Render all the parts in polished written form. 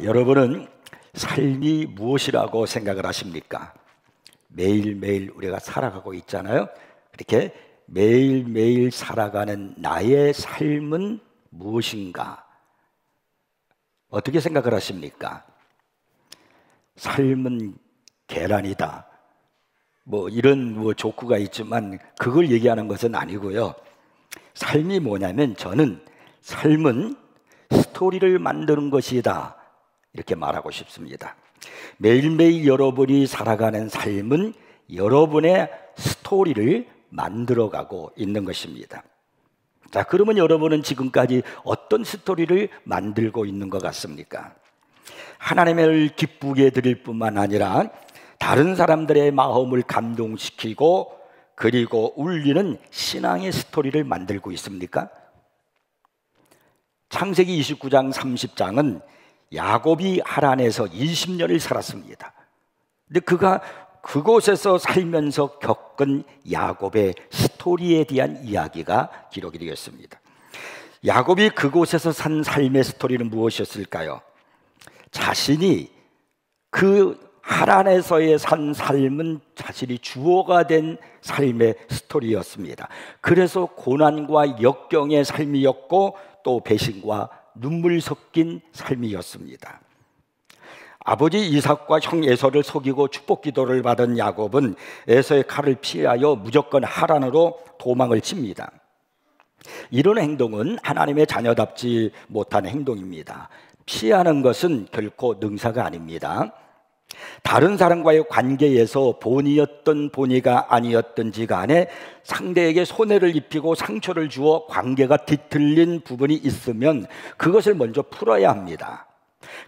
여러분은 삶이 무엇이라고 생각을 하십니까? 매일매일 우리가 살아가고 있잖아요. 이렇게 매일매일 살아가는 나의 삶은 무엇인가? 어떻게 생각을 하십니까? 삶은 계란이다. 이런 조크가 있지만 그걸 얘기하는 것은 아니고요. 삶이 뭐냐면 저는 삶은 스토리를 만드는 것이다. 이렇게 말하고 싶습니다. 매일매일 여러분이 살아가는 삶은 여러분의 스토리를 만들어가고 있는 것입니다. 자, 그러면 여러분은 지금까지 어떤 스토리를 만들고 있는 것 같습니까? 하나님을 기쁘게 드릴 뿐만 아니라 다른 사람들의 마음을 감동시키고 그리고 울리는 신앙의 스토리를 만들고 있습니까? 창세기 29장 30장은 야곱이 하란에서 20년을 살았습니다. 근데 그가 그곳에서 살면서 겪은 야곱의 스토리에 대한 이야기가 기록이 되었습니다. 야곱이 그곳에서 산 삶의 스토리는 무엇이었을까요? 자신이 그 하란에서의 산 삶은 자신이 주어가 된 삶의 스토리였습니다. 그래서 고난과 역경의 삶이었고 또 배신과 눈물 섞인 삶이었습니다. 아버지 이삭과 형 에서를 속이고 축복 기도를 받은 야곱은 에서의 칼을 피하여 무조건 하란으로 도망을 칩니다. 이런 행동은 하나님의 자녀답지 못한 행동입니다. 피하는 것은 결코 능사가 아닙니다. 다른 사람과의 관계에서 본의였던 본의가 아니었던지 간에 상대에게 손해를 입히고 상처를 주어 관계가 뒤틀린 부분이 있으면 그것을 먼저 풀어야 합니다.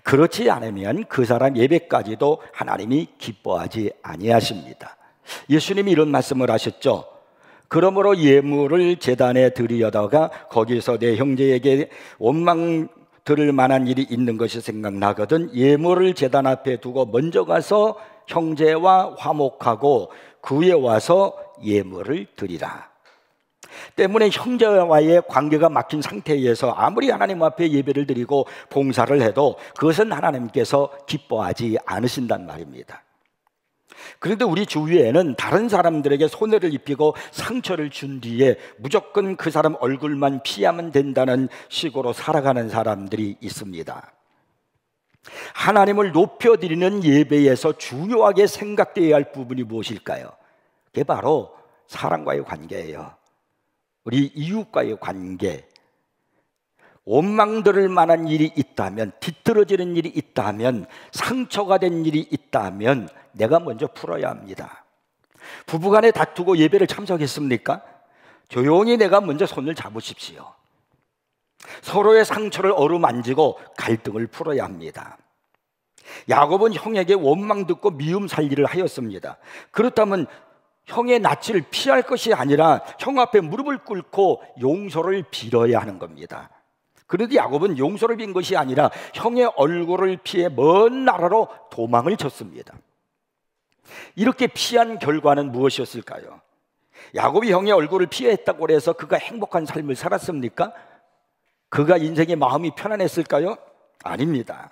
그렇지 않으면 그 사람 예배까지도 하나님이 기뻐하지 아니하십니다. 예수님이 이런 말씀을 하셨죠. 그러므로 예물을 제단에 드리려다가 거기서 내 형제에게 원망 들을 만한 일이 있는 것이 생각나거든 예물을 제단 앞에 두고 먼저 가서 형제와 화목하고 그에 와서 예물을 드리라. 때문에 형제와의 관계가 막힌 상태에서 아무리 하나님 앞에 예배를 드리고 봉사를 해도 그것은 하나님께서 기뻐하지 않으신단 말입니다. 그런데 우리 주위에는 다른 사람들에게 손해를 입히고 상처를 준 뒤에 무조건 그 사람 얼굴만 피하면 된다는 식으로 살아가는 사람들이 있습니다. 하나님을 높여드리는 예배에서 중요하게 생각되어야 할 부분이 무엇일까요? 그게 바로 사람과의 관계예요. 우리 이웃과의 관계. 원망 들을 만한 일이 있다면, 뒤틀어지는 일이 있다면, 상처가 된 일이 있다면 내가 먼저 풀어야 합니다. 부부간에 다투고 예배를 참석했습니까? 조용히 내가 먼저 손을 잡으십시오. 서로의 상처를 어루만지고 갈등을 풀어야 합니다. 야곱은 형에게 원망 듣고 미움 살리를 하였습니다. 그렇다면 형의 낯을 피할 것이 아니라 형 앞에 무릎을 꿇고 용서를 빌어야 하는 겁니다. 그런데 야곱은 용서를 빈 것이 아니라 형의 얼굴을 피해 먼 나라로 도망을 쳤습니다. 이렇게 피한 결과는 무엇이었을까요? 야곱이 형의 얼굴을 피했다고 해서 그가 행복한 삶을 살았습니까? 그가 인생의 마음이 편안했을까요? 아닙니다.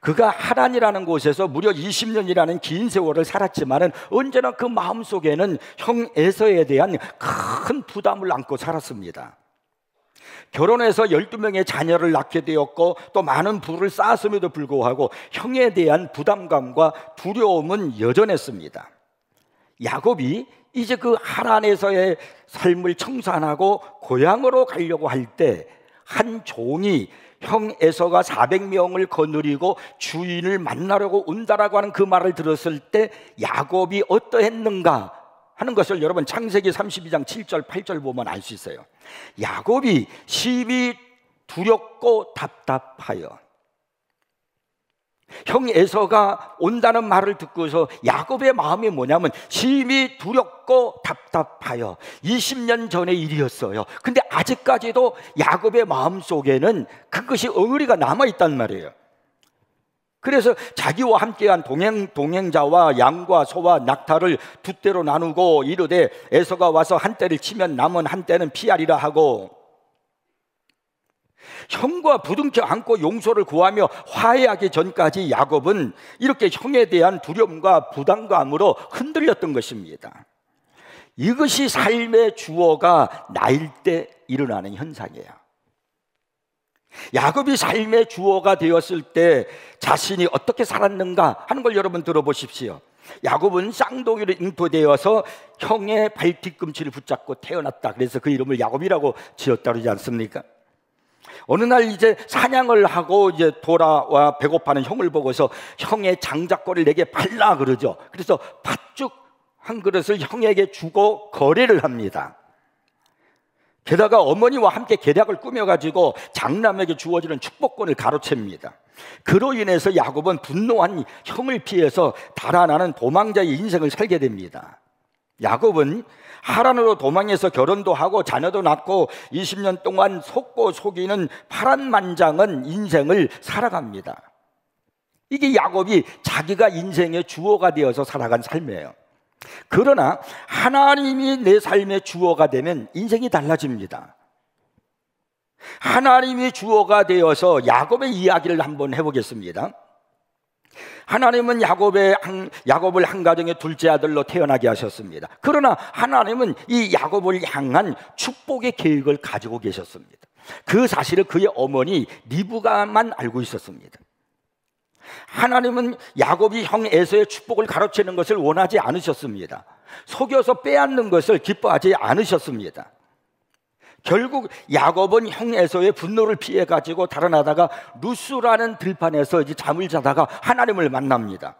그가 하란이라는 곳에서 무려 20년이라는 긴 세월을 살았지만 언제나 그 마음속에는 형 에서에 대한 큰 부담을 안고 살았습니다. 결혼해서 12명의 자녀를 낳게 되었고 또 많은 부를 쌓았음에도 불구하고 형에 대한 부담감과 두려움은 여전했습니다. 야곱이 이제 그 하란에서의 삶을 청산하고 고향으로 가려고 할 때 한 종이 형 에서가 400명을 거느리고 주인을 만나려고 온다라고 하는 그 말을 들었을 때 야곱이 어떠했는가 하는 것을 여러분 창세기 32장 7절 8절 보면 알 수 있어요. 야곱이 심히 두렵고 답답하여. 형 에서가 온다는 말을 듣고서 야곱의 마음이 뭐냐면 심히 두렵고 답답하여. 20년 전의 일이었어요. 근데 아직까지도 야곱의 마음속에는 그것이 엉어리가 남아있단 말이에요. 그래서 자기와 함께한 동행자와 양과 소와 낙타를 두 떼로 나누고 이르되 에서가 와서 한 떼를 치면 남은 한 떼는 피하리라 하고 형과 부둥켜 안고 용서를 구하며 화해하기 전까지 야곱은 이렇게 형에 대한 두려움과 부담감으로 흔들렸던 것입니다. 이것이 삶의 주어가 나일 때 일어나는 현상이에요. 야곱이 삶의 주어가 되었을 때 자신이 어떻게 살았는가 하는 걸 여러분 들어보십시오. 야곱은 쌍둥이로 잉태되어서 형의 발뒤꿈치를 붙잡고 태어났다. 그래서 그 이름을 야곱이라고 지었다 그러지 않습니까? 어느 날 이제 사냥을 하고 이제 돌아와 배고파하는 형을 보고서 형의 장작거리를 내게 발라 그러죠. 그래서 팥죽 한 그릇을 형에게 주고 거래를 합니다. 게다가 어머니와 함께 계략을 꾸며가지고 장남에게 주어지는 축복권을 가로챕니다. 그로 인해서 야곱은 분노한 형을 피해서 달아나는 도망자의 인생을 살게 됩니다. 야곱은 하란으로 도망해서 결혼도 하고 자녀도 낳고 20년 동안 속고 속이는 파란만장한 인생을 살아갑니다. 이게 야곱이 자기가 인생의 주어가 되어서 살아간 삶이에요. 그러나 하나님이 내 삶의 주어가 되면 인생이 달라집니다. 하나님이 주어가 되어서 야곱의 이야기를 한번 해보겠습니다. 하나님은 야곱을 한 가정의 둘째 아들로 태어나게 하셨습니다. 그러나 하나님은 이 야곱을 향한 축복의 계획을 가지고 계셨습니다. 그 사실을 그의 어머니 리브가만 알고 있었습니다. 하나님은 야곱이 형 에서의 축복을 가로채는 것을 원하지 않으셨습니다. 속여서 빼앗는 것을 기뻐하지 않으셨습니다. 결국 야곱은 형 에서의 분노를 피해 가지고 달아나다가 루스라는 들판에서 이제 잠을 자다가 하나님을 만납니다.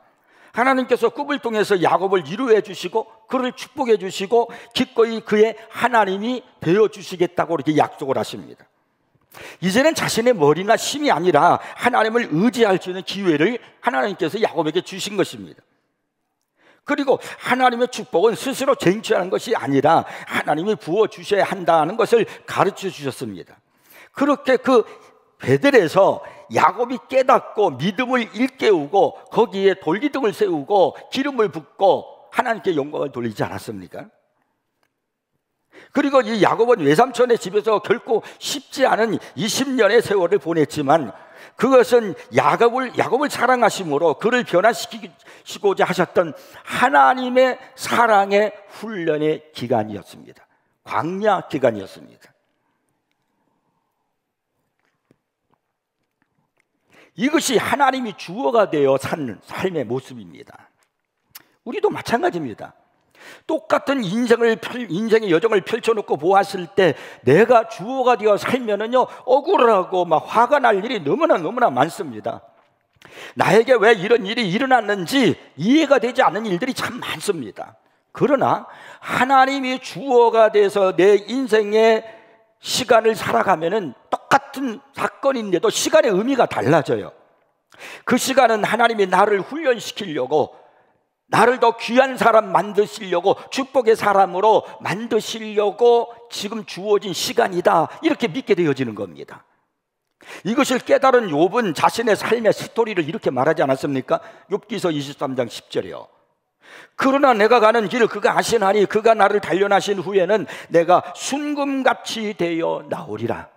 하나님께서 꿈을 통해서 야곱을 위로해 주시고 그를 축복해 주시고 기꺼이 그의 하나님이 되어 주시겠다고 이렇게 약속을 하십니다. 이제는 자신의 머리나 힘이 아니라 하나님을 의지할 수 있는 기회를 하나님께서 야곱에게 주신 것입니다. 그리고 하나님의 축복은 스스로 쟁취하는 것이 아니라 하나님이 부어주셔야 한다는 것을 가르쳐 주셨습니다. 그렇게 그 베델에서 야곱이 깨닫고 믿음을 일깨우고 거기에 돌기둥을 세우고 기름을 붓고 하나님께 영광을 돌리지 않았습니까? 그리고 이 야곱은 외삼촌의 집에서 결코 쉽지 않은 20년의 세월을 보냈지만 그것은 야곱을 사랑하심으로 그를 변화시키고자 하셨던 하나님의 사랑의 훈련의 기간이었습니다. 광야 기간이었습니다. 이것이 하나님이 주어가 되어 사는 삶의 모습입니다. 우리도 마찬가지입니다. 똑같은 인생의 여정을 펼쳐놓고 보았을 때 내가 주어가 되어 살면은요 억울하고 막 화가 날 일이 너무나 많습니다. 나에게 왜 이런 일이 일어났는지 이해가 되지 않는 일들이 참 많습니다. 그러나 하나님이 주어가 돼서 내 인생의 시간을 살아가면은 똑같은 사건인데도 시간의 의미가 달라져요. 그 시간은 하나님이 나를 훈련시키려고, 나를 더 귀한 사람 만드시려고, 축복의 사람으로 만드시려고 지금 주어진 시간이다, 이렇게 믿게 되어지는 겁니다. 이것을 깨달은 욥은 자신의 삶의 스토리를 이렇게 말하지 않았습니까? 욥기서 23장 10절이요. 그러나 내가 가는 길을 그가 아시나니 그가 나를 단련하신 후에는 내가 순금같이 되어 나오리라.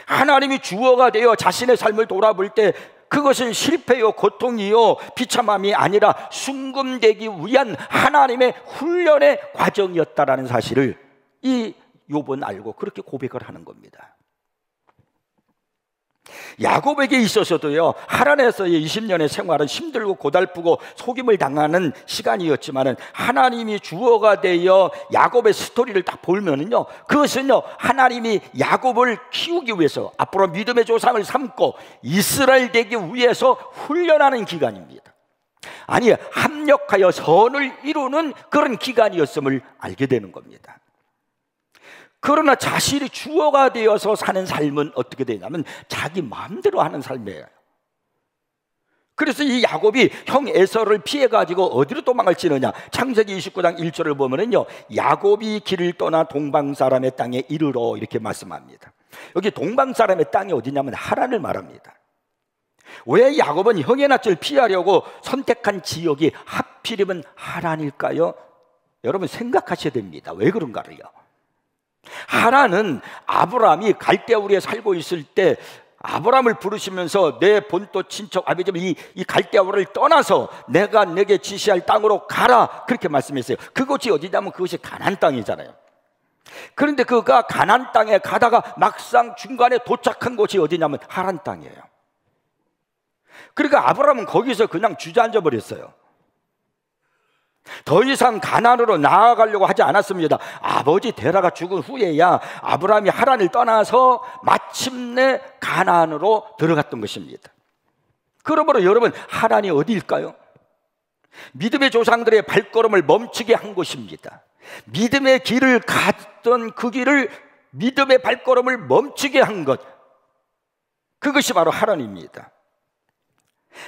하나님이 주어가 되어 자신의 삶을 돌아볼 때 그것은 실패요, 고통이요, 비참함이 아니라 순금되기 위한 하나님의 훈련의 과정이었다라는 사실을 이 욥은 알고 그렇게 고백을 하는 겁니다. 야곱에게 있어서도요, 하란에서의 20년의 생활은 힘들고 고달프고 속임을 당하는 시간이었지만은 하나님이 주어가 되어 야곱의 스토리를 딱 보면은요, 그것은요 하나님이 야곱을 키우기 위해서 앞으로 믿음의 조상을 삼고 이스라엘 되기 위해서 훈련하는 기간입니다. 아니, 합력하여 선을 이루는 그런 기간이었음을 알게 되는 겁니다. 그러나 자신이 주어가 되어서 사는 삶은 어떻게 되냐면 자기 마음대로 하는 삶이에요. 그래서 이 야곱이 형 에서를 피해가지고 어디로 도망을 치느냐, 창세기 29장 1절을 보면은요, 야곱이 길을 떠나 동방 사람의 땅에 이르러 이렇게 말씀합니다. 여기 동방 사람의 땅이 어디냐면 하란을 말합니다. 왜 야곱은 형의 낯을 피하려고 선택한 지역이 하필이면 하란일까요? 여러분 생각하셔야 됩니다. 왜 그런가를요. 하나는 아브라함이 갈대아 우리에 살고 있을 때 아브라함을 부르시면서 내 본토 친척 아비집 이 갈대아 우리를 떠나서 내가 내게 지시할 땅으로 가라, 그렇게 말씀했어요. 그곳이 어디냐면 그것이 가나안 땅이잖아요. 그런데 그가 가나안 땅에 가다가 막상 중간에 도착한 곳이 어디냐면 하란 땅이에요. 그러니까 아브라함은 거기서 그냥 주저앉아 버렸어요. 더 이상 가나안으로 나아가려고 하지 않았습니다. 아버지 데라가 죽은 후에야 아브라함이 하란을 떠나서 마침내 가나안으로 들어갔던 것입니다. 그러므로 여러분, 하란이 어디일까요? 믿음의 조상들의 발걸음을 멈추게 한 곳입니다. 믿음의 길을 갔던 그 길을, 믿음의 발걸음을 멈추게 한 것, 그것이 바로 하란입니다.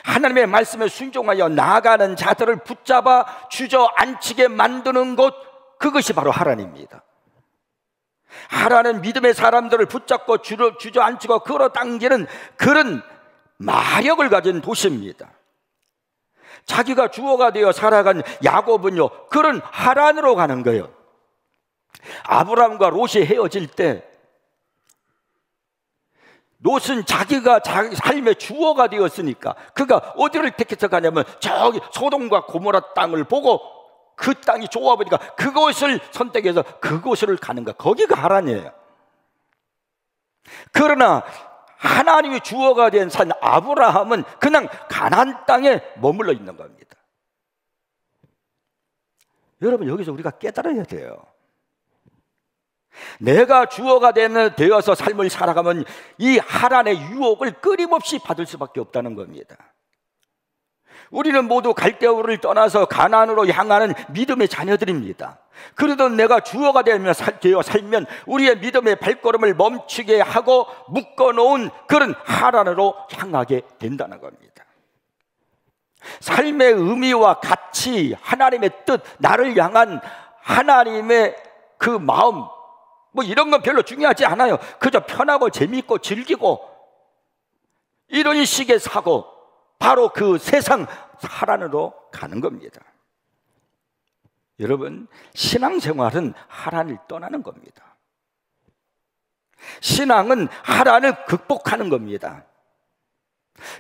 하나님의 말씀에 순종하여 나아가는 자들을 붙잡아 주저앉히게 만드는 곳, 그것이 바로 하란입니다. 하란은 믿음의 사람들을 붙잡고 주저앉히고 끌어당기는 그런 마력을 가진 도시입니다. 자기가 주어가 되어 살아간 야곱은요, 그런 하란으로 가는 거예요. 아브라함과 롯이 헤어질 때 롯은 자기가 자기 삶의 주어가 되었으니까 그가 어디를 택해서 가냐면 저기 소돔과 고모라 땅을 보고 그 땅이 좋아 보니까 그곳을 선택해서 그곳을 가는 거, 거기가 하란이에요. 그러나 하나님이 주어가 된 산 아브라함은 그냥 가나안 땅에 머물러 있는 겁니다. 여러분, 여기서 우리가 깨달아야 돼요. 내가 주어가 되어서 삶을 살아가면 이 하란의 유혹을 끊임없이 받을 수밖에 없다는 겁니다. 우리는 모두 갈대아 우를 떠나서 가나안으로 향하는 믿음의 자녀들입니다. 그래도 내가 주어가 되어 살면 우리의 믿음의 발걸음을 멈추게 하고 묶어놓은 그런 하란으로 향하게 된다는 겁니다. 삶의 의미와 가치, 하나님의 뜻, 나를 향한 하나님의 그 마음, 뭐 이런 건 별로 중요하지 않아요. 그저 편하고 재미있고 즐기고 이런 식의 사고, 바로 그 세상 하란으로 가는 겁니다. 여러분, 신앙생활은 하란을 떠나는 겁니다. 신앙은 하란을 극복하는 겁니다.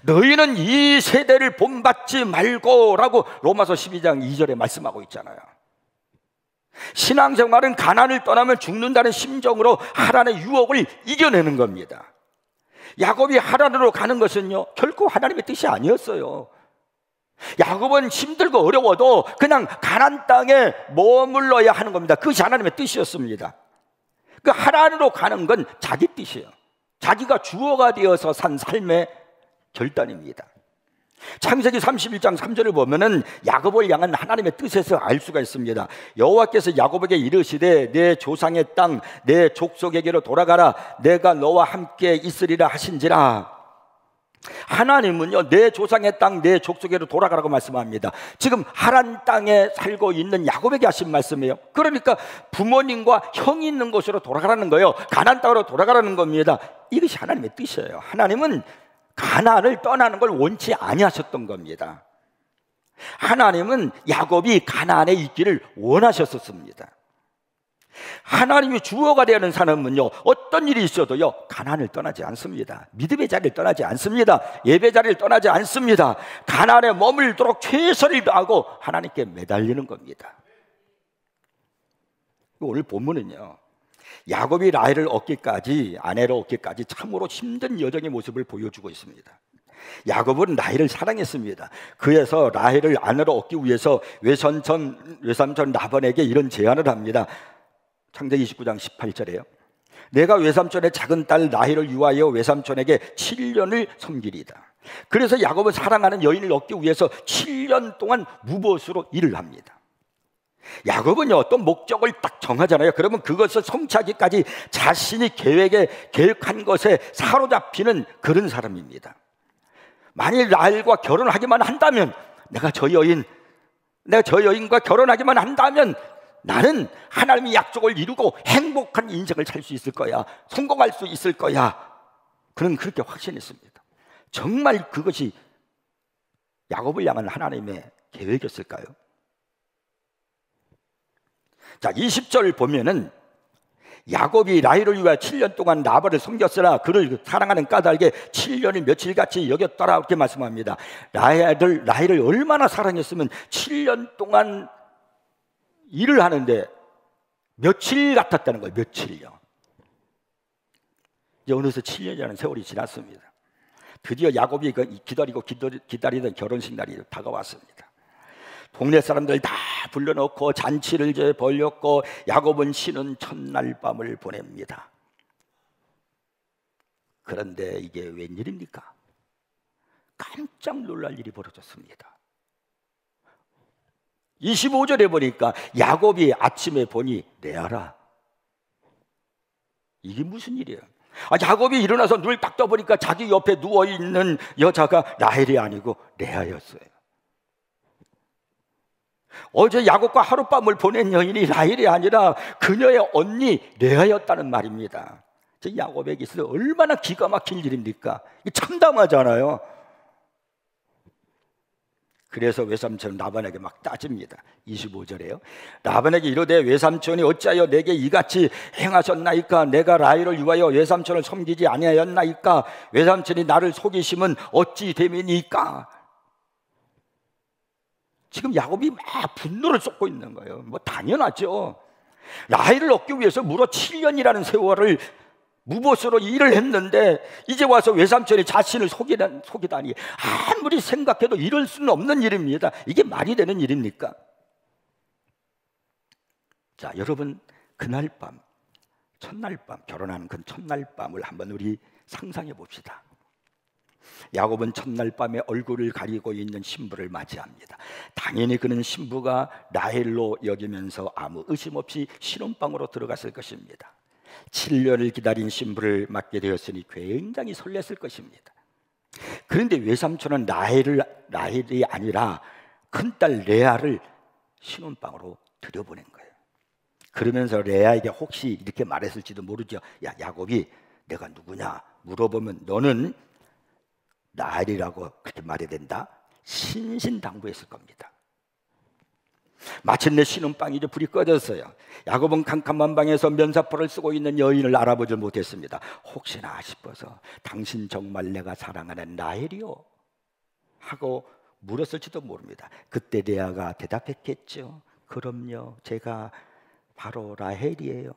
너희는 이 세대를 본받지 말고 라고 로마서 12장 2절에 말씀하고 있잖아요. 신앙생활은 가나안을 떠나면 죽는다는 심정으로 하란의 유혹을 이겨내는 겁니다. 야곱이 하란으로 가는 것은요, 결코 하나님의 뜻이 아니었어요. 야곱은 힘들고 어려워도 그냥 가나안 땅에 머물러야 하는 겁니다. 그것이 하나님의 뜻이었습니다. 그 하란으로 가는 건 자기 뜻이에요. 자기가 주어가 되어서 산 삶의 결단입니다. 창세기 31장 3절을 보면은 야곱을 향한 하나님의 뜻에서 알 수가 있습니다. 여호와께서 야곱에게 이르시되 내 조상의 땅 내 족속에게로 돌아가라, 내가 너와 함께 있으리라 하신지라. 하나님은요, 내 조상의 땅 내 족속에로 돌아가라고 말씀합니다. 지금 하란 땅에 살고 있는 야곱에게 하신 말씀이에요. 그러니까 부모님과 형이 있는 곳으로 돌아가라는 거예요. 가나안 땅으로 돌아가라는 겁니다. 이것이 하나님의 뜻이에요. 하나님은 가나안을 떠나는 걸 원치 아니하셨던 겁니다. 하나님은 야곱이 가나안에 있기를 원하셨었습니다. 하나님이 주어가 되는 사람은요, 어떤 일이 있어도요, 가나안을 떠나지 않습니다. 믿음의 자리를 떠나지 않습니다. 예배 자리를 떠나지 않습니다. 가나안에 머물도록 최선을 다하고 하나님께 매달리는 겁니다. 오늘 본문은요, 야곱이 라헬을 얻기까지, 아내를 얻기까지 참으로 힘든 여정의 모습을 보여주고 있습니다. 야곱은 라헬을 사랑했습니다. 그래서 라헬을 아내로 얻기 위해서 외삼촌 라반에게 이런 제안을 합니다. 창세기 29장 18절에요. 내가 외삼촌의 작은 딸 라헬을 위하여 외삼촌에게 7년을 섬기리다. 그래서 야곱은 사랑하는 여인을 얻기 위해서 7년 동안 무보수로 일을 합니다. 야곱은요, 어떤 목적을 딱 정하잖아요. 그러면 그것을 성취하기까지 자신이 계획한 것에 사로잡히는 그런 사람입니다. 만일 라헬과 결혼하기만 한다면, 내가 저 여인과 결혼하기만 한다면 나는 하나님의 약속을 이루고 행복한 인생을 살 수 있을 거야, 성공할 수 있을 거야. 그는 그렇게 확신했습니다. 정말 그것이 야곱을 향한 하나님의 계획이었을까요? 자, 20절 보면은 야곱이 라헬을 위하여 7년 동안 라반을 섬겼으나 그를 사랑하는 까닭에 7년이 며칠같이 여겼더라 이렇게 말씀합니다. 라헬을 얼마나 사랑했으면 7년 동안 일을 하는데 며칠 같았다는 거예요. 며칠요. 이제 어느새 7년이라는 세월이 지났습니다. 드디어 야곱이 기다리던 결혼식 날이 다가왔습니다. 동네 사람들 다 불러놓고 잔치를 이제 벌였고 야곱은 쉬는 첫날 밤을 보냅니다. 그런데 이게 웬일입니까? 깜짝 놀랄 일이 벌어졌습니다. 25절에 보니까 야곱이 아침에 보니 레아라. 이게 무슨 일이에요? 야곱이 일어나서 눈을 딱 떠보니까 자기 옆에 누워있는 여자가 라헬이 아니고 레아였어요. 어제 야곱과 하룻밤을 보낸 여인이 라헬이 아니라 그녀의 언니 레아였다는 말입니다. 야곱에게 있어서 얼마나 기가 막힌 일입니까? 참담하잖아요. 그래서 외삼촌은 라반에게 막 따집니다. 25절에요. 라반에게 이르되 외삼촌이 어찌하여 내게 이같이 행하셨나이까? 내가 라헬을 위하여 외삼촌을 섬기지 아니하였나이까? 외삼촌이 나를 속이심은 어찌 됨이니까? 지금 야곱이 막 분노를 쏟고 있는 거예요. 뭐 당연하죠. 라헬을 얻기 위해서 무려 7년이라는 세월을 무보수로 일을 했는데 이제 와서 외삼촌이 자신을 속이다니 아무리 생각해도 이럴 수는 없는 일입니다. 이게 말이 되는 일입니까? 자, 여러분, 그날 밤, 첫날 밤, 결혼한 그 첫날 밤을 한번 우리 상상해 봅시다. 야곱은 첫날 밤에 얼굴을 가리고 있는 신부를 맞이합니다. 당연히 그는 신부가 라헬로 여기면서 아무 의심 없이 신혼방으로 들어갔을 것입니다. 7년을 기다린 신부를 맞게 되었으니 굉장히 설렜을 것입니다. 그런데 외삼촌은 라헬이 아니라 큰딸 레아를 신혼방으로 들여보낸 거예요. 그러면서 레아에게 혹시 이렇게 말했을지도 모르죠. 야, 야곱이 내가 누구냐 물어보면 너는 라헬이라고 그렇게 말해야 된다. 신신당부했을 겁니다. 마침내 신혼방이 이제 불이 꺼졌어요. 야곱은 캄캄한 방에서 면사포를 쓰고 있는 여인을 알아보지 못했습니다. 혹시나 싶어서 당신 정말 내가 사랑하는 라헬이요? 하고 물었을지도 모릅니다. 그때 레아가 대답했겠죠. 그럼요, 제가 바로 라헬이에요.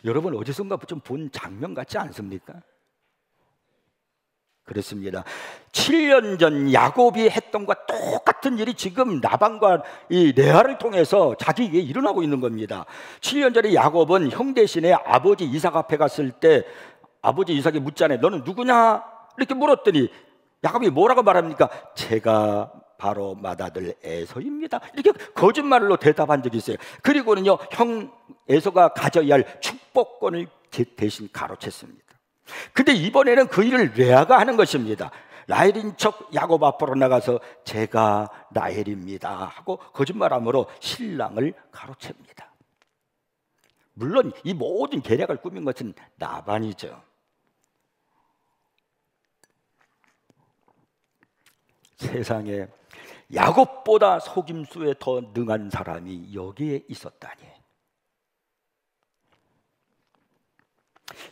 여러분 어디선가 좀 본 장면 같지 않습니까? 그렇습니다. 7년 전 야곱이 했던 것과 똑같은 일이 지금 라반과 이 레아를 통해서 자기에게 일어나고 있는 겁니다. 7년 전에 야곱은 형 대신에 아버지 이삭 앞에 갔을 때 아버지 이삭이 묻잖아요. 너는 누구냐? 이렇게 물었더니 야곱이 뭐라고 말합니까? 제가 바로 맏아들 에서입니다. 이렇게 거짓말로 대답한 적이 있어요. 그리고는요, 형 에서가 가져야 할 축복권을 대신 가로챘습니다. 근데 이번에는 그 일을 레아가 하는 것입니다. 라헬인 척 야곱 앞으로 나가서 제가 라헬입니다 하고 거짓말함으로 신랑을 가로챕니다. 물론 이 모든 계략을 꾸민 것은 라반이죠. 세상에 야곱보다 속임수에 더 능한 사람이 여기에 있었다니.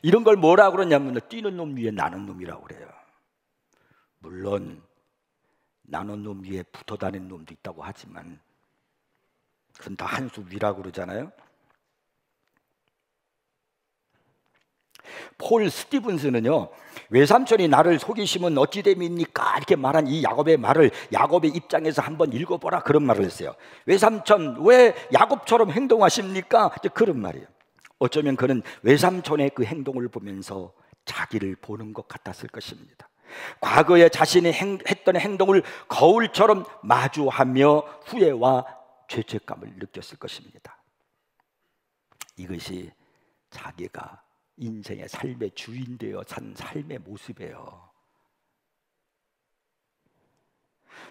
이런 걸 뭐라 그러냐면 뛰는 놈 위에 나는 놈이라고 그래요. 물론 나는 놈 위에 붙어 다니는 놈도 있다고 하지만 그건 다 한 수 위라고 그러잖아요. 폴 스티븐스는요, 외삼촌이 나를 속이시면 어찌 됨입니까? 이렇게 말한 이 야곱의 말을 야곱의 입장에서 한번 읽어보라 그런 말을 했어요. 외삼촌 왜 야곱처럼 행동하십니까? 그런 말이에요. 어쩌면 그는 외삼촌의 그 행동을 보면서 자기를 보는 것 같았을 것입니다. 과거에 자신이 했던 행동을 거울처럼 마주하며 후회와 죄책감을 느꼈을 것입니다. 이것이 자기가 인생의 삶의 주인 되어 산 삶의 모습이에요.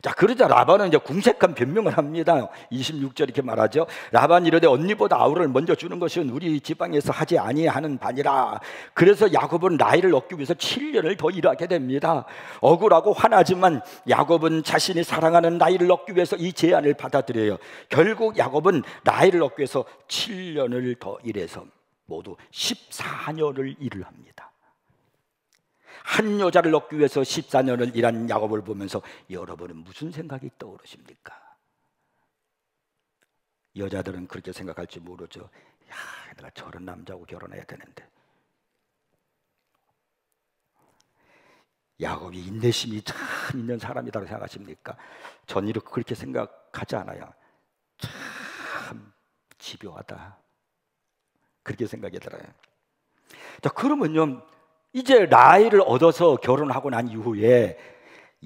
자, 그러자 라반은 이제 궁색한 변명을 합니다. 26절 이렇게 말하죠. 라반이 이르되 언니보다 아우를 먼저 주는 것은 우리 지방에서 하지 아니하는 바니라. 그래서 야곱은 라헬을 얻기 위해서 7년을 더 일하게 됩니다. 억울하고 화나지만 야곱은 자신이 사랑하는 라헬을 얻기 위해서 이 제안을 받아들여요. 결국 야곱은 라헬을 얻기 위해서 7년을 더 일해서 모두 14년을 일을 합니다. 한 여자를 얻기 위해서 14년을 일한 야곱을 보면서 여러분은 무슨 생각이 떠오르십니까? 여자들은 그렇게 생각할지 모르죠. 야, 내가 저런 남자하고 결혼해야 되는데. 야곱이 인내심이 참 있는 사람이라고 생각하십니까? 전 이렇게 그렇게 생각하지 않아요. 참 집요하다, 그렇게 생각이 들어요. 자, 그러면요, 이제 라헬을 얻어서 결혼하고 난 이후에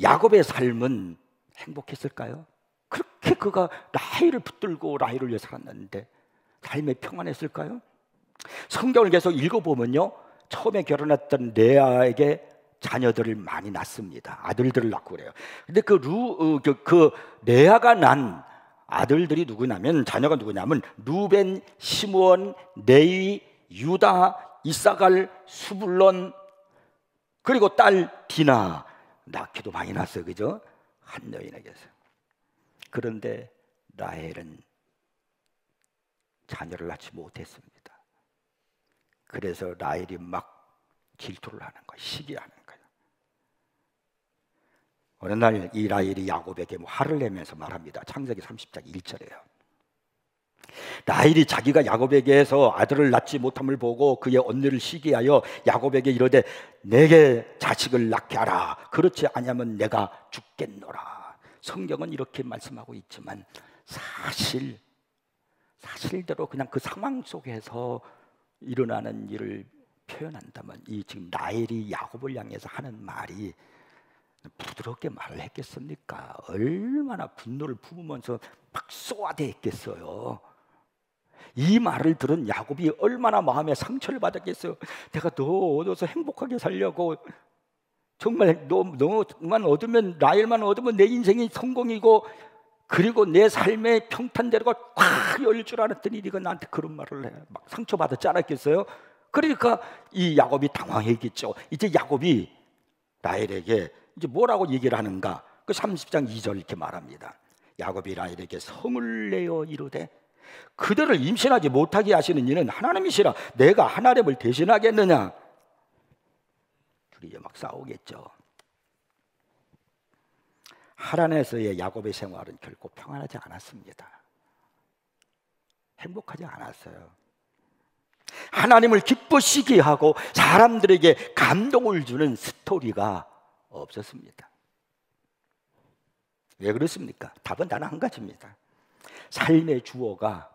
야곱의 삶은 행복했을까요? 그렇게 그가 라헬을 붙들고 라헬을 위해 살았는데 삶에 평안했을까요? 성경을 계속 읽어보면요, 처음에 결혼했던 레아에게 자녀들을 많이 낳습니다. 아들들을 낳고 그래요. 근데 그 레아가 난 아들들이 누구냐면, 자녀가 누구냐면 루벤, 시므온, 레위, 유다, 이사갈, 수불론, 그리고 딸 디나, 낳기도 많이 낳았어요. 그죠? 한 여인에게서. 그런데 라헬은 자녀를 낳지 못했습니다. 그래서 라헬이 막 질투를 하는 거예요. 시기하는 거예요. 어느 날 이 라헬이 야곱에게 화를 내면서 말합니다. 창세기 30장 1절에요. 라헬이 자기가 야곱에게서 아들을 낳지 못함을 보고 그의 언니를 시기하여 야곱에게 이르되 내게 자식을 낳게 하라. 그렇지 아니하면 내가 죽겠노라. 성경은 이렇게 말씀하고 있지만 사실대로 그냥 그 상황 속에서 일어나는 일을 표현한다면, 이 지금 라헬이 야곱을 향해서 하는 말이 부드럽게 말을 했겠습니까? 얼마나 분노를 품으면서 막 쏘아대했겠어요. 이 말을 들은 야곱이 얼마나 마음에 상처를 받았겠어요. 내가 너 얻어서 행복하게 살려고, 정말 너만 얻으면, 라헬만 얻으면 내 인생이 성공이고, 그리고 내 삶의 평탄대로가 꽉 열릴 줄 알았더니 네가 나한테 그런 말을 해. 막 상처받았지 않았겠어요? 그러니까 이 야곱이 당황했겠죠. 이제 야곱이 라헬에게 이제 뭐라고 얘기를 하는가? 그 30장 2절 이렇게 말합니다. 야곱이 라헬에게 성을 내어 이르되 그들을 임신하지 못하게 하시는 이는 하나님이시라. 내가 하나님을 대신하겠느냐? 둘이 막 싸우겠죠. 하란에서의 야곱의 생활은 결코 평안하지 않았습니다. 행복하지 않았어요. 하나님을 기쁘시게 하고 사람들에게 감동을 주는 스토리가 없었습니다. 왜 그렇습니까? 답은 단 한 가지입니다. 삶의 주어가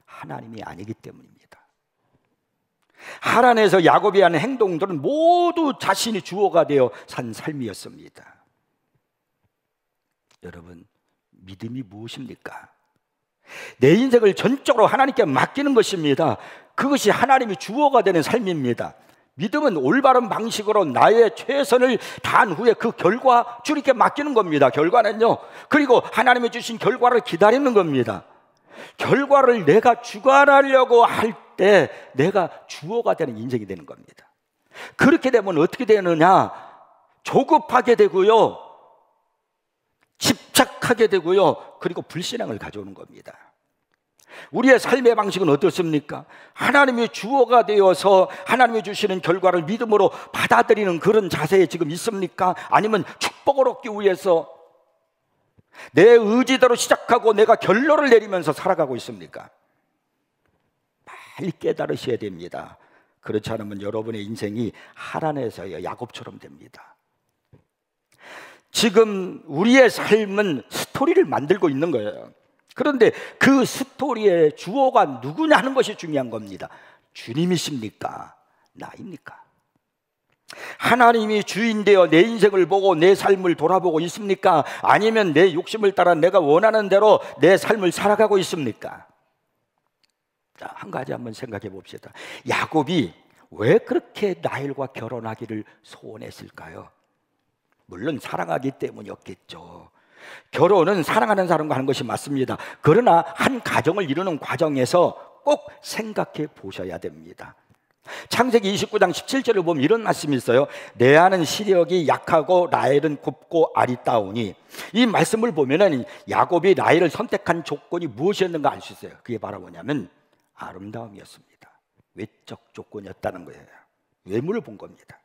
하나님이 아니기 때문입니다. 하란에서 야곱이 하는 행동들은 모두 자신이 주어가 되어 산 삶이었습니다. 여러분, 믿음이 무엇입니까? 내 인생을 전적으로 하나님께 맡기는 것입니다. 그것이 하나님이 주어가 되는 삶입니다. 믿음은 올바른 방식으로 나의 최선을 다한 후에 그 결과 주님께 맡기는 겁니다. 결과는요. 그리고 하나님이 주신 결과를 기다리는 겁니다. 결과를 내가 주관하려고 할 때 내가 주어가 되는 인생이 되는 겁니다. 그렇게 되면 어떻게 되느냐? 조급하게 되고요, 집착하게 되고요, 그리고 불신앙을 가져오는 겁니다. 우리의 삶의 방식은 어떻습니까? 하나님이 주어가 되어서 하나님이 주시는 결과를 믿음으로 받아들이는 그런 자세에 지금 있습니까? 아니면 축복을 얻기 위해서 내 의지대로 시작하고 내가 결론을 내리면서 살아가고 있습니까? 빨리 깨달으셔야 됩니다. 그렇지 않으면 여러분의 인생이 하란에서의 야곱처럼 됩니다. 지금 우리의 삶은 스토리를 만들고 있는 거예요. 그런데 그 스토리의 주어가 누구냐 하는 것이 중요한 겁니다. 주님이십니까? 나입니까? 하나님이 주인 되어 내 인생을 보고 내 삶을 돌아보고 있습니까? 아니면 내 욕심을 따라 내가 원하는 대로 내 삶을 살아가고 있습니까? 자, 한 가지 한번 생각해 봅시다. 야곱이 왜 그렇게 라헬과 결혼하기를 소원했을까요? 물론 사랑하기 때문이었겠죠. 결혼은 사랑하는 사람과 하는 것이 맞습니다. 그러나 한 가정을 이루는 과정에서 꼭 생각해 보셔야 됩니다. 창세기 29장 17절을 보면 이런 말씀이 있어요. 레아는 시력이 약하고 라헬은 곱고 아리따우니. 이 말씀을 보면은 야곱이 라헬을 선택한 조건이 무엇이었는가 알 수 있어요. 그게 바로 뭐냐면 아름다움이었습니다. 외적 조건이었다는 거예요. 외모를 본 겁니다.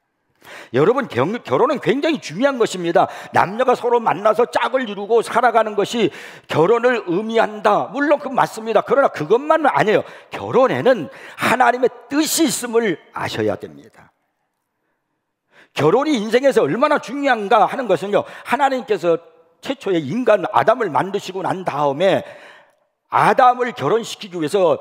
여러분, 결혼은 굉장히 중요한 것입니다. 남녀가 서로 만나서 짝을 이루고 살아가는 것이 결혼을 의미한다. 물론 그건 맞습니다. 그러나 그것만은 아니에요. 결혼에는 하나님의 뜻이 있음을 아셔야 됩니다. 결혼이 인생에서 얼마나 중요한가 하는 것은요, 하나님께서 최초의 인간 아담을 만드시고 난 다음에 아담을 결혼시키기 위해서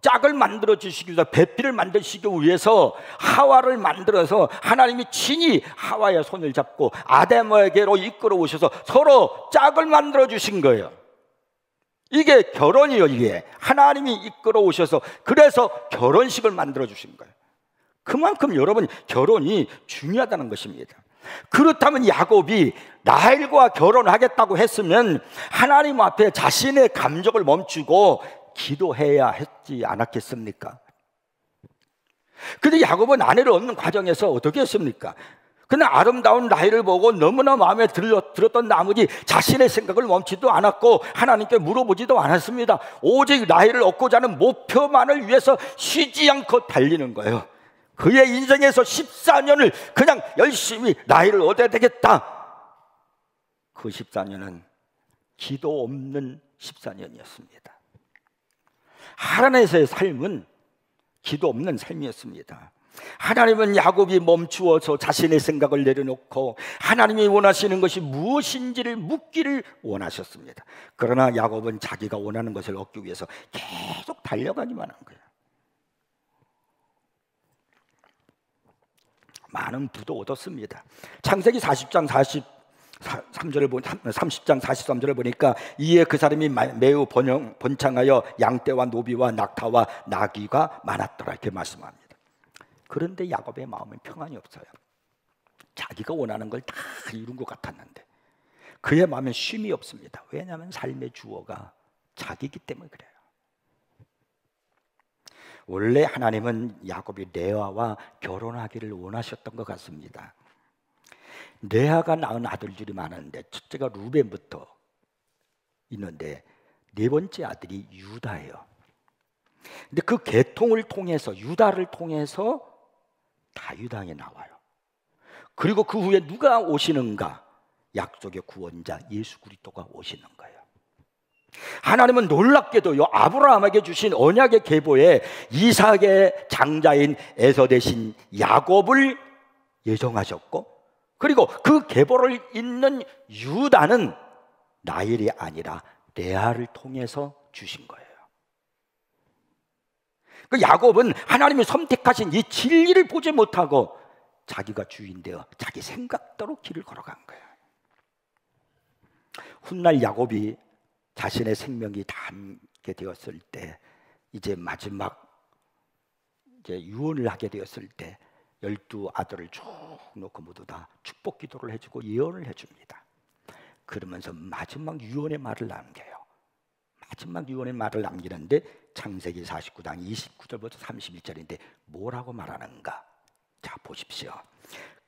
짝을 만들어 주시기 위해서, 배필을 만드시기 위해서 하와를 만들어서 하나님이 친히 하와의 손을 잡고 아담에게로 이끌어 오셔서 서로 짝을 만들어 주신 거예요. 이게 결혼이요. 이게 하나님이 이끌어 오셔서 그래서 결혼식을 만들어 주신 거예요. 그만큼 여러분, 결혼이 중요하다는 것입니다. 그렇다면 야곱이 라헬과 결혼하겠다고 했으면 하나님 앞에 자신의 감정을 멈추고 기도해야 했지 않았겠습니까? 근데 야곱은 아내를 얻는 과정에서 어떻게 했습니까? 그냥 아름다운 라헬을 보고 너무나 마음에 들었던 나머지 자신의 생각을 멈추지도 않았고 하나님께 물어보지도 않았습니다. 오직 라헬을 얻고자 하는 목표만을 위해서 쉬지 않고 달리는 거예요. 그의 인생에서 14년을 그냥 열심히 라헬을 얻어야 되겠다. 그 14년은 기도 없는 14년이었습니다. 하란에서의 삶은 기도 없는 삶이었습니다. 하나님은 야곱이 멈추어서 자신의 생각을 내려놓고 하나님이 원하시는 것이 무엇인지를 묻기를 원하셨습니다. 그러나 야곱은 자기가 원하는 것을 얻기 위해서 계속 달려가기만 한 거예요. 많은 부도 얻었습니다. 창세기 40장 30장 43절을 보니까 이에 그 사람이 매우 번창하여 양떼와 노비와 낙타와 나귀가 많았더라, 이렇게 말씀합니다. 그런데 야곱의 마음은 평안이 없어요. 자기가 원하는 걸 다 이룬 것 같았는데 그의 마음엔 쉼이 없습니다. 왜냐하면 삶의 주어가 자기이기 때문에 그래요. 원래 하나님은 야곱이 레아와 결혼하기를 원하셨던 것 같습니다. 레아가 낳은 아들들이 많은데 첫째가 루벤부터 있는데 네 번째 아들이 유다예요. 근데 그 계통을 통해서, 유다를 통해서 다윗 왕이 나와요. 그리고 그 후에 누가 오시는가? 약속의 구원자 예수 그리스도가 오시는 거예요. 하나님은 놀랍게도요, 아브라함에게 주신 언약의 계보에 이삭의 장자인 에서 대신 야곱을 예정하셨고, 그리고 그 계보를 잇는 유다는 라헬이 아니라 레아를 통해서 주신 거예요. 그 야곱은 하나님이 선택하신 이 진리를 보지 못하고 자기가 주인 되어 자기 생각대로 길을 걸어간 거예요. 훗날 야곱이 자신의 생명이 닿게 되었을 때, 이제 마지막 유언을 하게 되었을 때 12 아들을 쭉 놓고 모두 다 축복 기도를 해주고 예언을 해줍니다. 그러면서 마지막 유언의 말을 남겨요. 마지막 유언의 말을 남기는데 창세기 49장 29절부터 31절인데 뭐라고 말하는가? 자, 보십시오.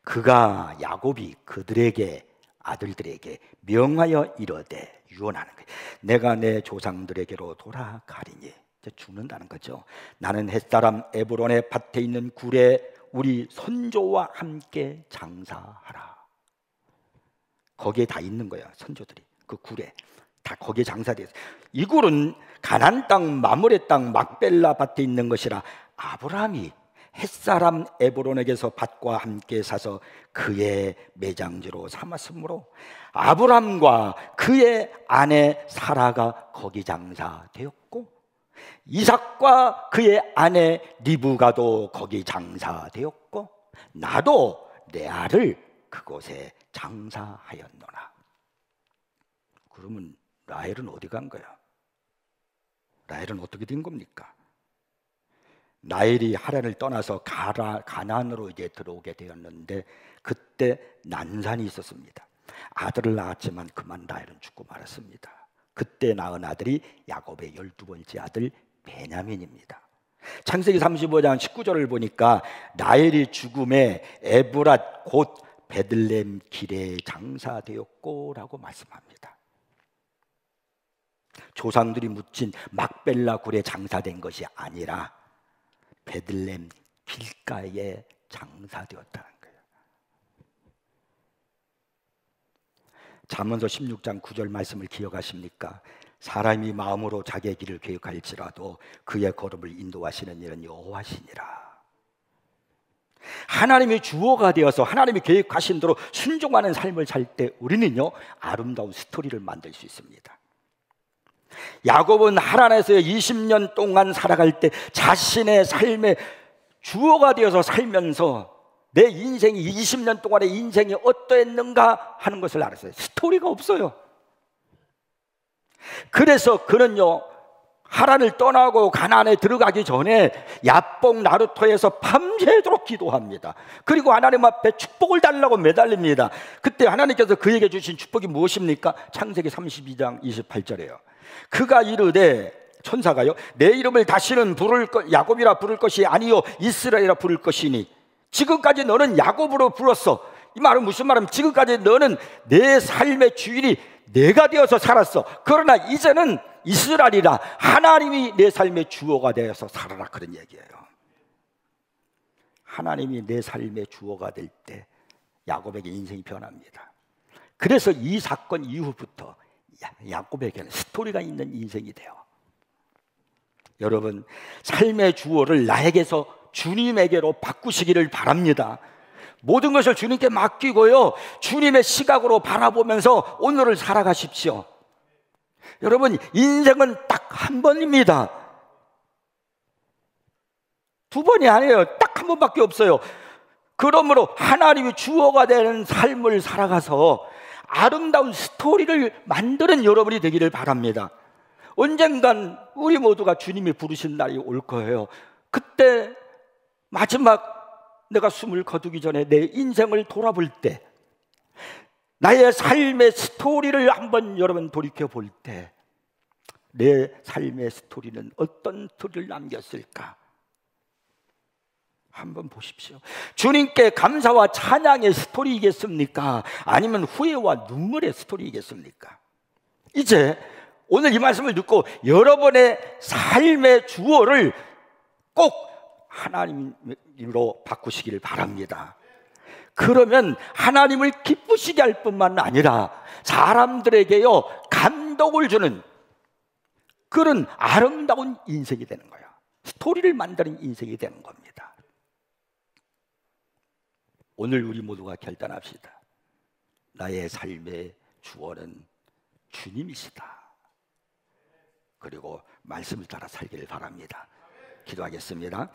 그가 야곱이 그들에게, 아들들에게 명하여 이르되, 유언하는 거예요. 내가 내 조상들에게로 돌아가리니, 이제 죽는다는 거죠. 나는 햇사람 에브론의 밭에 있는 굴에 우리 선조와 함께 장사하라. 거기에 다 있는 거야, 선조들이. 그 굴에 다 거기에 장사되어 있어요. 이 굴은 가나안 땅, 마므레 땅, 막벨라 밭에 있는 것이라 아브라함이 햇사람 에브론에게서 밭과 함께 사서 그의 매장지로 삼았으므로 아브람과 그의 아내 사라가 거기 장사되었고, 이삭과 그의 아내 리브가도 거기 장사되었고, 나도 레아를 그곳에 장사하였노라. 그러면 라헬은 어디 간 거야? 라헬은 어떻게 된 겁니까? 라헬이 하란을 떠나서 가나안으로 이제 들어오게 되었는데 그때 난산이 있었습니다. 아들을 낳았지만 그만 라헬은 죽고 말았습니다. 그때 낳은 아들이 야곱의 12번째 아들 베냐민입니다. 창세기 35장 19절을 보니까 라헬이 죽음에 에브랏 곧 베들레헴 길에 장사되었고 라고 말씀합니다. 조상들이 묻힌 막벨라 굴에 장사된 것이 아니라 베들레헴 길가에 장사되었다는 거예요. 잠언서 16장 9절 말씀을 기억하십니까? 사람이 마음으로 자기의 길을 계획할지라도 그의 걸음을 인도하시는 이는 여호와시니라. 하나님이 주어가 되어서 하나님이 계획하신 대로 순종하는 삶을 살 때 우리는요 아름다운 스토리를 만들 수 있습니다. 야곱은 하란에서 20년 동안 살아갈 때 자신의 삶의 주어가 되어서 살면서 내 인생이 20년 동안의 인생이 어떠했는가 하는 것을 알았어요. 스토리가 없어요. 그래서 그는요 하란을 떠나고 가나안에 들어가기 전에 야복 나루터에서 밤새도록 기도합니다. 그리고 하나님 앞에 축복을 달라고 매달립니다. 그때 하나님께서 그에게 주신 축복이 무엇입니까? 창세기 32장 28절이에요. 그가 이르되 천사가요 내 이름을 다시는 야곱이라 부를 것이 아니요 이스라엘이라 부를 것이니 지금까지 너는 야곱으로 불렀어. 이 말은 무슨 말이냐면 지금까지 너는 내 삶의 주인이 내가 되어서 살았어. 그러나 이제는 이스라엘이라 하나님이 내 삶의 주어가 되어서 살아라 그런 얘기예요. 하나님이 내 삶의 주어가 될 때 야곱에게 인생이 변합니다. 그래서 이 사건 이후부터 야곱에게는 스토리가 있는 인생이 돼요. 여러분 삶의 주어를 나에게서 주님에게로 바꾸시기를 바랍니다. 모든 것을 주님께 맡기고요 주님의 시각으로 바라보면서 오늘을 살아가십시오. 여러분 인생은 딱 한 번입니다. 두 번이 아니에요. 딱 한 번밖에 없어요. 그러므로 하나님이 주어가 되는 삶을 살아가서 아름다운 스토리를 만드는 여러분이 되기를 바랍니다. 언젠간 우리 모두가 주님이 부르신 날이 올 거예요. 그때 마지막 내가 숨을 거두기 전에 내 인생을 돌아볼 때 나의 삶의 스토리를 한번 여러분 돌이켜 볼 때 내 삶의 스토리는 어떤 스토리를 남겼을까? 한번 보십시오. 주님께 감사와 찬양의 스토리이겠습니까? 아니면 후회와 눈물의 스토리이겠습니까? 이제 오늘 이 말씀을 듣고 여러분의 삶의 주어를 꼭 하나님으로 바꾸시기를 바랍니다. 그러면 하나님을 기쁘시게 할 뿐만 아니라 사람들에게요 감동을 주는 그런 아름다운 인생이 되는 거예요. 스토리를 만드는 인생이 되는 겁니다. 오늘 우리 모두가 결단합시다. 나의 삶의 주어는 주님이시다. 그리고 말씀을 따라 살기를 바랍니다. 기도하겠습니다.